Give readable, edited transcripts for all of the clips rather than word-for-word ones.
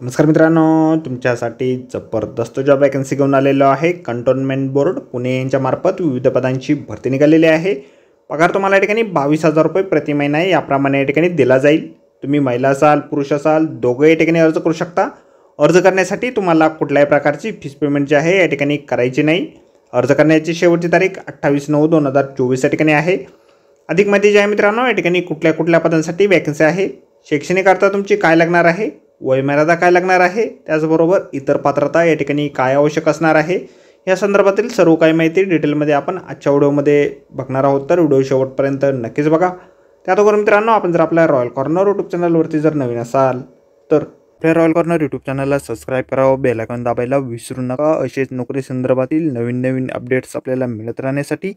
नमस्कार मित्रांनो, तुमच्यासाठी जबरदस्त जॉब वॅकन्सी घेऊन आलेलो आहे। कंटोन्मेंट बोर्ड पुणे यांच्या मार्फत विविध पदांची भरती निघालेली आहे। पगार तुम्हाला या ठिकाणी 22,000 रुपये प्रति महिना याप्रमाणे या ठिकाणी दिला जाईल। तुम्ही महिला असाल पुरुष असाल दोघे या ठिकाणी अर्ज करू शकता। अर्ज करण्यासाठी तुम्हाला कुठल्याही प्रकारची फीस पेमेंट जी आहे या ठिकाणी करायची नाही। अर्ज करण्याची शेवटची तारीख 28/9/2024 या ठिकाणी आहे। अधिक माहिती जी आहे मित्रांनो, या ठिकाणी कुठल्या पदांसाठी वॅकन्सी आहे, शैक्षणिक अर्थ तुमची काय लागणार आहे, वयमर्यादा काय लागणार आहे, त्याचबरोबर इतर पात्रता या ठिकाणी काय आवश्यक असणार आहे, या संदर्भातील सर्व काही माहिती डिटेलमध्ये आपण आजच्या व्हिडिओमध्ये बघणार आहोत। तर व्हिडिओ शेवटपर्यंत नक्कीच बघा। त्यात अगोदर मित्रांनो, आपण जर आपल्या रॉयल कॉर्नर यूट्यूब चॅनलवरती जर नवीन असाल तर आपल्या रॉयल कॉर्नर यूट्यूब चॅनलला सबस्क्राईब करावं, बेल आयकॉन दाबायला विसरू नका। असेच नोकरी संदर्भातील नवीन अपडेट्स आपल्याला मिळत राहण्यासाठी।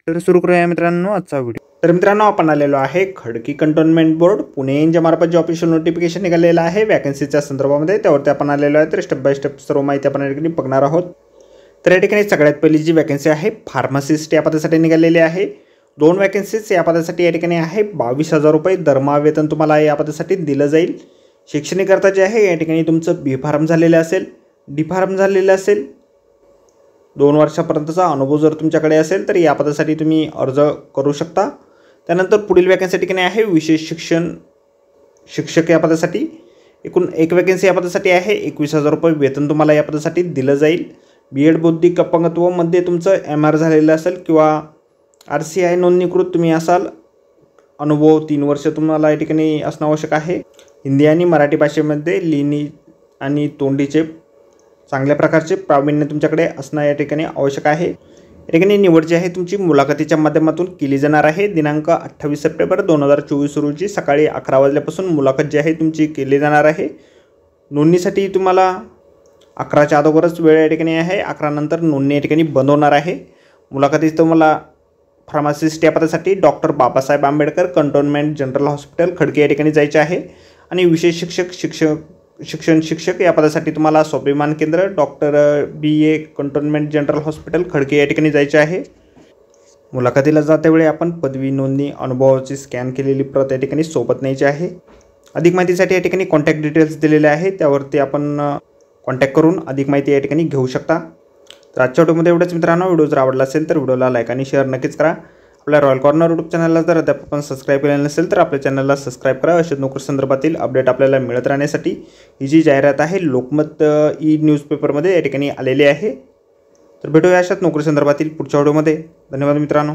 तर सुरू करूया मित्रांनो आजचा व्हिडिओ। तर मित्रांनो, आपण आलेलो आहे खडकी कंटोन्मेंट बोर्ड पुणे यांच्या मार्फत जे ऑफिशियल नोटिफिकेशन निघालेलं आहे वॅकन्सीच्या संदर्भामध्ये, त्यावरती आपण आलेलो आहे। तर स्टेप बाय स्टेप सर्व माहिती आपण या ठिकाणी बघणार आहोत। तर या ठिकाणी सगळ्यात पहिली जी वॅकन्सी आहे फार्मासिस्ट या पदासाठी निघालेली आहे। 2 वॅकन्सीज या पदासाठी या ठिकाणी आहे। 22,000 रुपये दरमहा वेतन तुम्हाला या पदासाठी दिलं जाईल। शैक्षणिक अर्थ जे आहे या ठिकाणी तुमचं बी फार्म झालेलं असेल, डी फार्म झालेलं असेल, 2 वर्षापर्यंतचा अनुभव जर तुमच्याकडे असेल तर या पदासाठी तुम्ही अर्ज करू शकता। त्यानंतर पुढील वॅकन्सी ठिकाणी आहे विशेष शिक्षक या पदासाठी। एकूण 1 वॅकन्सी या पदासाठी आहे। 21,000 रुपये वेतन तुम्हाला या पदासाठी दिलं जाईल। BEd बौद्धिक अपंगत्वमध्ये तुमचं MR झालेलं असेल किंवा RCI नोंदणीकृत तुम्ही असाल, अनुभव 3 वर्ष तुम्हाला या ठिकाणी असणं आवश्यक आहे। हिंदी आणि मराठी भाषेमध्ये लिहिणी आणि तोंडीचे चांगल्या प्रकारचे प्रावीण्य तुमच्याकडे असणं या ठिकाणी आवश्यक आहे। या ठिकाणी निवड जी आहे तुमची मुलाखतीच्या माध्यमातून केली जाणार आहे। दिनांक 28 सप्टेंबर 2024 रोजी सकाळी 11 वाजल्यापासून मुलाखत जी आहे तुमची केली जाणार आहे। नोंदणीसाठी तुम्हाला 11च्या अगोदरच वेळ या ठिकाणी आहे। 11 नंतर नोंदणी या ठिकाणी बंद होणार आहे। मुलाखतीस तुम्हाला फार्मासिस्ट या पदासाठी doctor Babasaheb Ambedkar cantonment general hospital Khadki या ठिकाणी जायचे आहे। आणि विशेष शिक्षक या पदासाठी तुम्हाला स्वाभिमान केंद्र doctor BA cantonment general hospital Khadki या ठिकाणी जायचे आहे। मुलाखतीला जातेवेळी आपण पदवी नोंदणी अनुभवाची स्कॅन केलेली प्रत या ठिकाणी सोबत न्यायची आहे। अधिक माहितीसाठी या ठिकाणी कॉन्टॅक्ट डिटेल्स दिलेले आहेत, त्यावरती आपण कॉन्टॅक्ट करून अधिक माहिती या ठिकाणी घेऊ शकता। तर आजच्या व्हिडिओमध्ये एवढंच मित्रांनो। व्हिडिओ जर आवडला असेल तर व्हिडिओला लाईक आणि शेअर नक्कीच करा। आपल्या रॉयल कॉर्नर यूट्यूब चॅनलला जर अद्याप आपण सबस्क्राईब केलेलं नसेल तर आपल्या चॅनलला सबस्क्राईब करा। अशा नोकरी संदर्भातील अपडेट आपल्याला मिळत राहण्यासाठी ही जी जाहिरात आहे लोकमत न्यूजपेपरमध्ये या ठिकाणी आलेली आहे। तर भेटूया अशाच नोकरी संदर्भातील पुढच्या व्हिडिओमध्ये। धन्यवाद मित्रांनो।